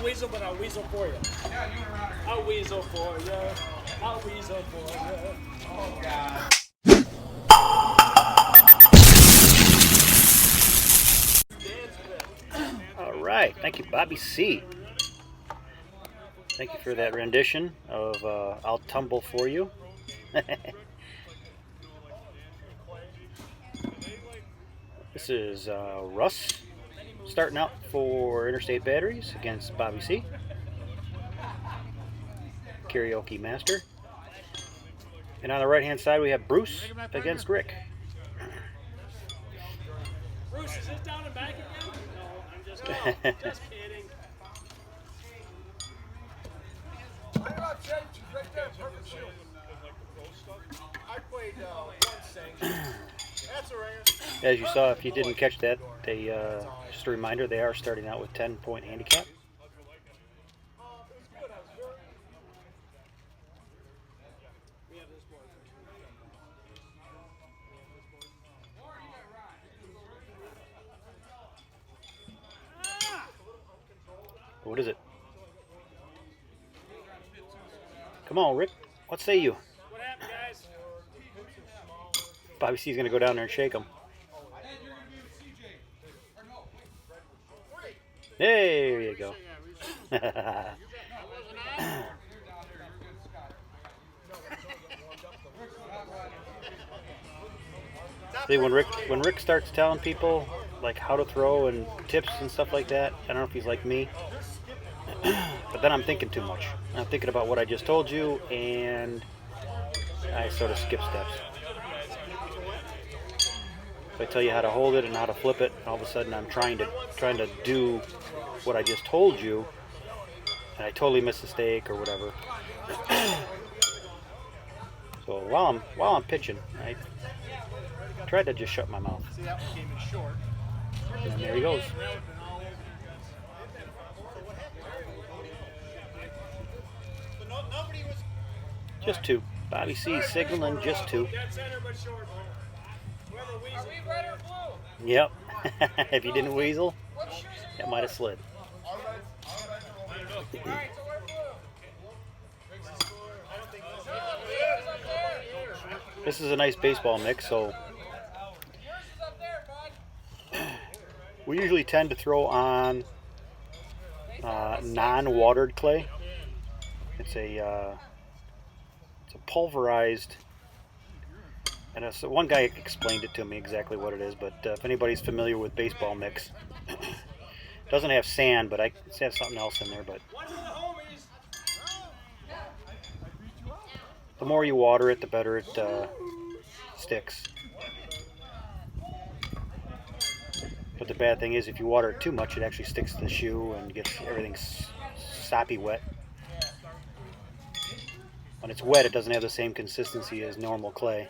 can't weasel, but I'll weasel for you. I'll weasel for you. I'll weasel for you. Oh, God. All right. Thank you, Bobby C. Thank you for that rendition of I'll Tumble For You. This is Russ starting out for Interstate Batteries against Bobby C. Karaoke Master. And on the right hand side we have Bruce against Rick. Bruce, is this down and back again? No, I'm just kidding. Just kidding. I played one sanction. That's alright. As you saw, if you didn't catch that, they just a reminder, they are starting out with 10-point handicap. What is it? Come on, Rick. What say you? What happened, guys? Bobby C's going to go down there and shake him. There you go. See, when Rick starts telling people like how to throw and tips and stuff like that, I don't know if he's like me, but then I'm thinking too much. I'm thinking about what I just told you, and I sort of skip steps. So I tell you how to hold it and how to flip it, and all of a sudden I'm trying to do what I just told you, and I totally miss a stake or whatever. So while I'm pitching, I tried to just shut my mouth. And there he goes. Just two. Bobby C signaling just two. Yep. If you didn't weasel, that might have slid. This is a nice baseball mix, so we usually tend to throw on non-watered clay. It's a pulverized, and one guy explained it to me exactly what it is, but if anybody's familiar with baseball mix, it doesn't have sand, but it has something else in there. But the more you water it, the better it sticks. But the bad thing is, if you water it too much, it actually sticks to the shoe and gets everything soppy wet. When it's wet, it doesn't have the same consistency as normal clay.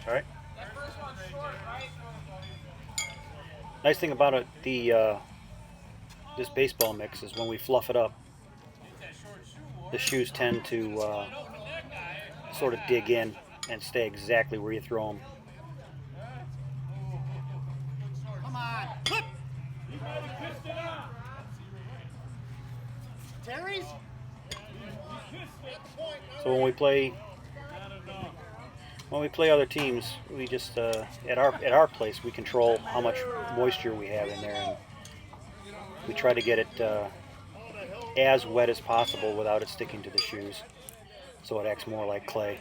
All right. Nice thing about it, this baseball mix is when we fluff it up, the shoes tend to sort of dig in and stay exactly where you throw them. Come on. Flip. Terry's? So when we play other teams, we just at our place we control how much moisture we have in there, and we try to get it as wet as possible without it sticking to the shoes, so it acts more like clay.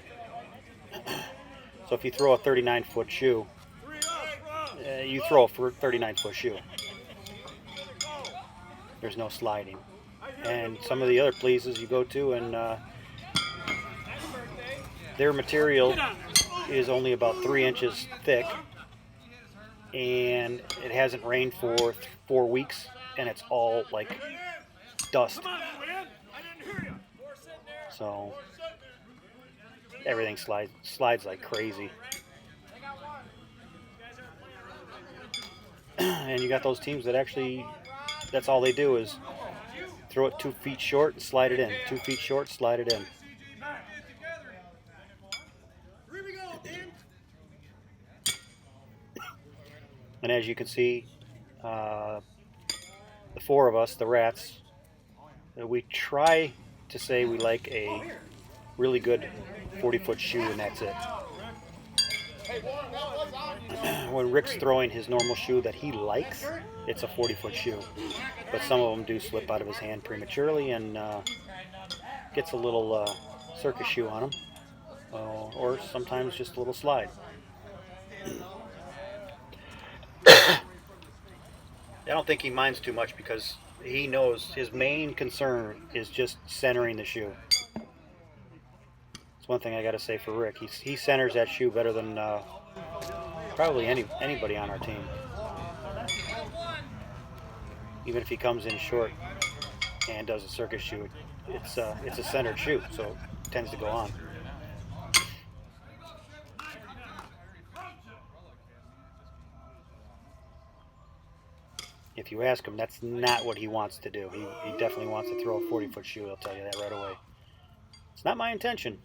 So if you throw a 39-foot shoe, you throw a 39-foot shoe. There's no sliding. And some of the other places you go to, and their material is only about 3 inches thick, and it hasn't rained for 4 weeks, and it's all like dust. So everything slides like crazy. And you got those teams that actually, that's all they do is throw it 2 feet short and slide it in. 2 feet short, slide it in. And as you can see, the 4 of us, the rats, we try to say we like a really good 40-foot shoe, and that's it. When Rick's throwing his normal shoe that he likes, it's a 40-foot shoe. But some of them do slip out of his hand prematurely and gets a little circus shoe on him, or sometimes just a little slide. I don't think he minds too much because he knows his main concern is just centering the shoe. It's one thing I got to say for Rick. He centers that shoe better than probably anybody on our team. Even if he comes in short and does a circus shoe, it's a centered shoe, so it tends to go on. If you ask him, that's not what he wants to do. He definitely wants to throw a 40-foot shoe. He'll tell you that right away. It's not my intention.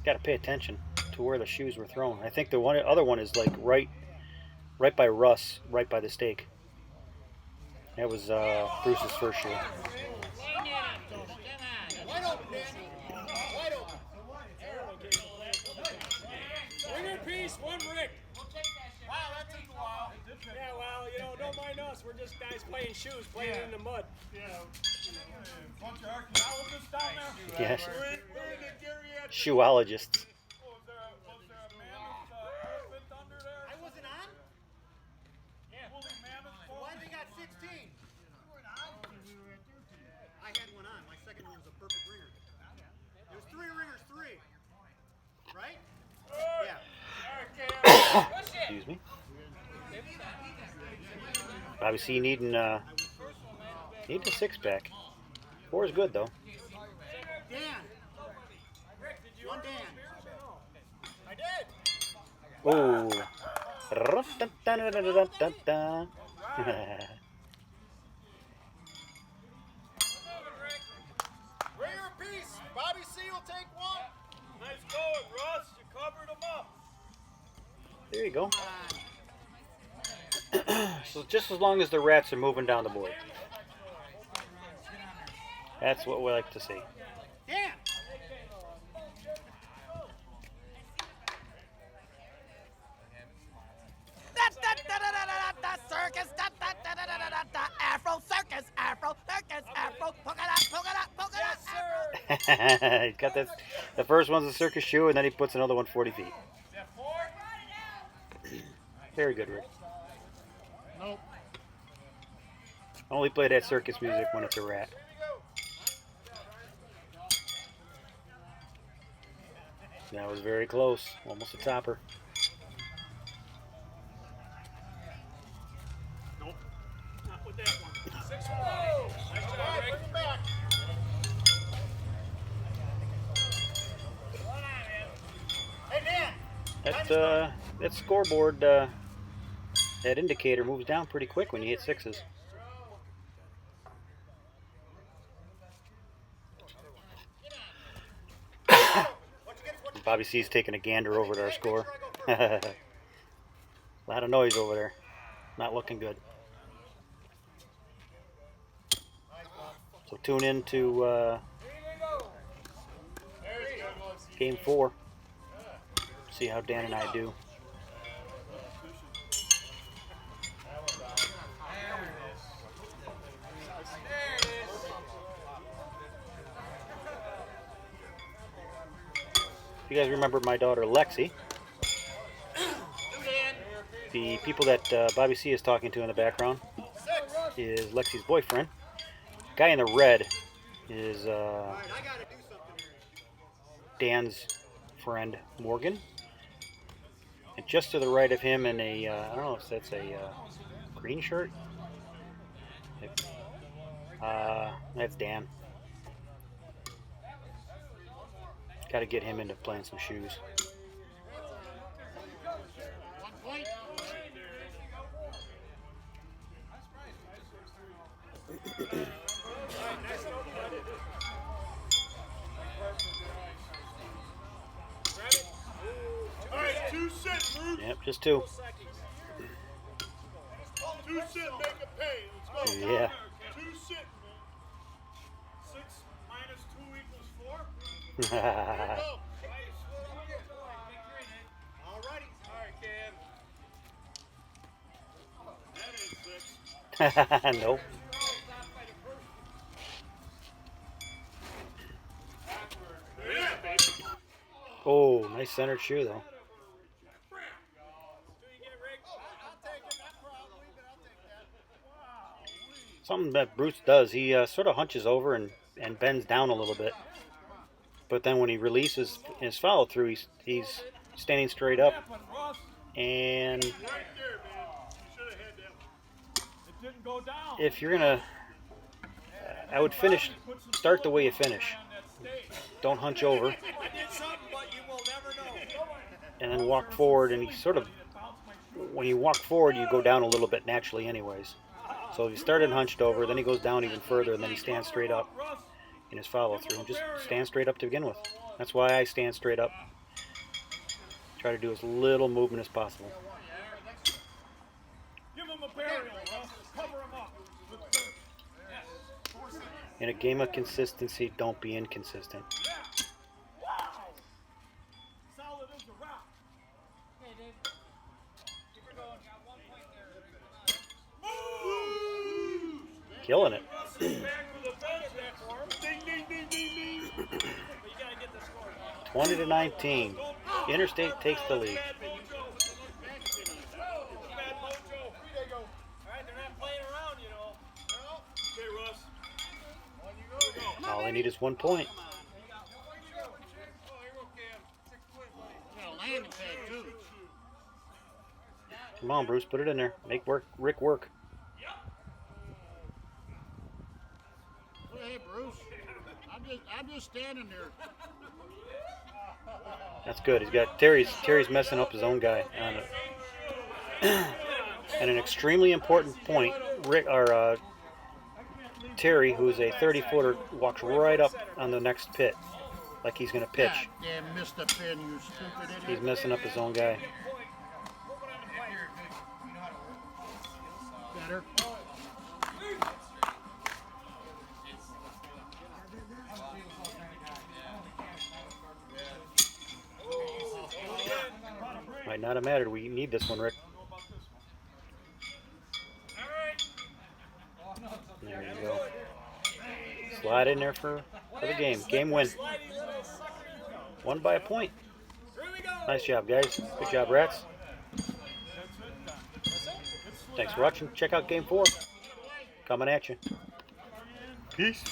Got to pay attention to where the shoes were thrown. I think the other one is like right by Russ, right by the stake. That was Bruce's first shoe. Winger piece, 1 Rick. Wow, that took a while. Yeah, well, don't mind us. We're just guys playing shoes, playing in the mud. Bunch of archaeologists down there. Yes. Shoeologists. Was there a mammoth elephant under there? I wasn't on? Yeah. Woolly mammoth. Why they got 16? I had one on. My second one was a perfect ringer. There was 3 ringers, 3. Right? Yeah. Excuse me. Obviously, you need a 6-pack. 4 is good though. Dan. One Dan. I did. Oh. Ringer piece. Bobby C will take 1. Nice going, Russ. You covered him up. There you go. So just as long as the rats are moving down the board. That's what we like to see. Dan. Circus, Afro circus, Afro circus, Afro, polka dot, Afro. He's got this. The first one's a circus shoe, and then he puts another one 40 feet. Very good, Rick. Nope. Only play that circus music when it's a rat. That was very close. Almost a topper. Nope. Not with that one. 6-1. Nice job, Rick. Hey, Dan. That scoreboard, that indicator moves down pretty quick when you hit 6s. Bobby C's taking a gander over at our score. A lot of noise over there. Not looking good. So tune in to Game 4. See how Dan and I do. You guys remember my daughter Lexi? The people that Bobby C is talking to in the background is Lexi's boyfriend. Guy in the red is Dan's friend Morgan. And just to the right of him in a, I don't know if that's a Green shirt? That's Dan. Got to get him into playing some shoes. 1 point. All right, 2 sit, Bruce. Yep, just 2. 2 sit, make it pay. Let's go. Yeah. 2 sit, man. 6 minus 2 equals 4. There you go. All righty. All right, Cam. That ain't 6. Nope. Yeah, baby. Oh, nice centered shoe though. Something that Bruce does, he sort of hunches over and bends down a little bit. But then when he releases his follow through, he's standing straight up. And Right there, man. You should have had that one. It didn't go down. if you're gonna, I would start the way you finish. Don't hunch over, I did something, but you will never know. and then walk forward. And he sort of, when you walk forward, you go down a little bit naturally, anyways. So if he started hunched over, then he goes down even further, and then he stands straight up in his follow through. And just stand straight up to begin with. That's why I stand straight up. Try to do as little movement as possible. Give him a burial, Russ. Cover him up. In a game of consistency, don't be inconsistent. Wow. Solid as a rock. Killing it. Back with a bench there for him. Ding, ding, ding, ding, ding. But you gotta get the score. 20-19. Interstate takes the lead. Bad mojo. There you go. All right, they're not playing around, you know. No. Okay, Russ. On you go. All they need is 1 point. Yeah, landing pad too. Come on, Bruce, put it in there. Make Rick work. Hey, Bruce. I'm just standing there. That's good. He's got Terry's messing up his own guy on it. And an extremely important point, Terry, who's a 30-footer, walks right up on the next pit, like he's going to pitch. God damn, missed the pin, you stupid idiot. He's messing up his own guy. Better. Might not have mattered. We need this one, Rick. There you go. Slide in there for the game. Game win. Won by a point. Nice job, guys. Good job, Rats. Thanks for watching. Check out Game 4. Coming at you. Peace.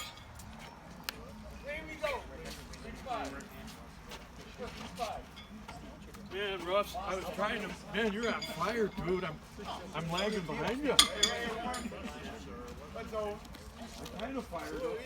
Man, Russ, I was trying to. Man, you're on fire, dude. I'm lagging behind you. I'm kind of fired up.